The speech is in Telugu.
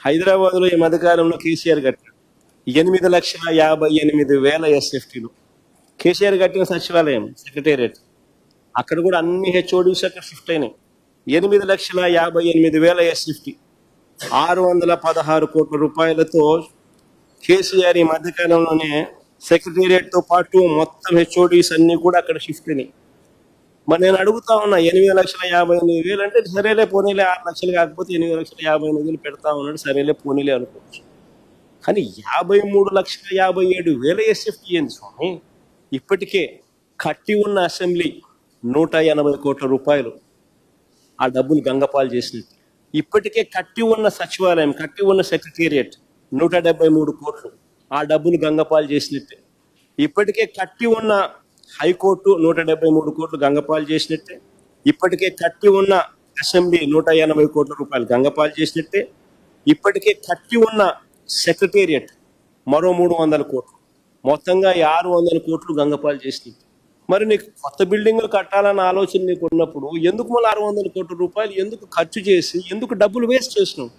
హైదరాబాద్లో ఈ మధ్యకాలంలో కేసీఆర్ కట్టాడు 8,58,000 ఎస్ఎఫ్టీలు. కేసీఆర్ కట్టిన సచివాలయం సెక్రటేరియట్ అక్కడ కూడా అన్ని హెచ్ఓడీస్ అక్కడ షిఫ్ట్ అయినాయి. 8,58,000 ఎస్ఎఫ్టీ 616 కోట్ల రూపాయలతో కేసీఆర్ ఈ మధ్యకాలంలోనే సెక్రటేరియట్తో పాటు మొత్తం హెచ్ఓడీస్ అన్ని కూడా అక్కడ షిఫ్ట్ అయినాయి. మరి నేను అడుగుతా ఉన్నా 8,58,000 అంటే సరేలే పోనీలే, 6 లక్షలు కాకపోతే 8,58,000 పెడతా ఉన్నాడు, సరేలే పోనీలే అనుకోవచ్చు. కానీ 53,57,000 ఎస్ఎఫ్టీ ఏంది స్వామి? ఇప్పటికే కట్టి ఉన్న అసెంబ్లీ 180 కోట్ల రూపాయలు, ఆ డబ్బులు గంగపాలు చేసినట్టు. ఇప్పటికే కట్టి ఉన్న సచివాలయం, కట్టి ఉన్న సెక్రటేరియట్ 173 కోట్లు, ఆ డబ్బులు గంగపాలు చేసినట్టే. ఇప్పటికే కట్టి ఉన్న హైకోర్టు 173 కోట్లు గంగపాలు చేసినట్టే. ఇప్పటికే కట్టి ఉన్న అసెంబ్లీ 180 కోట్ల రూపాయలు గంగపాలు చేసినట్టే. ఇప్పటికే కట్టి ఉన్న సెక్రటేరియట్ మరో 300 కోట్లు, మొత్తంగా 600 కోట్లు గంగపాలు చేసినట్టు. మరి నీకు కొత్త బిల్డింగ్లు కట్టాలన్న ఆలోచన నీకు ఉన్నప్పుడు ఎందుకు మళ్ళీ 600 కోట్ల రూపాయలు ఎందుకు ఖర్చు చేసి ఎందుకు డబ్బులు వేస్ట్ చేసినావు?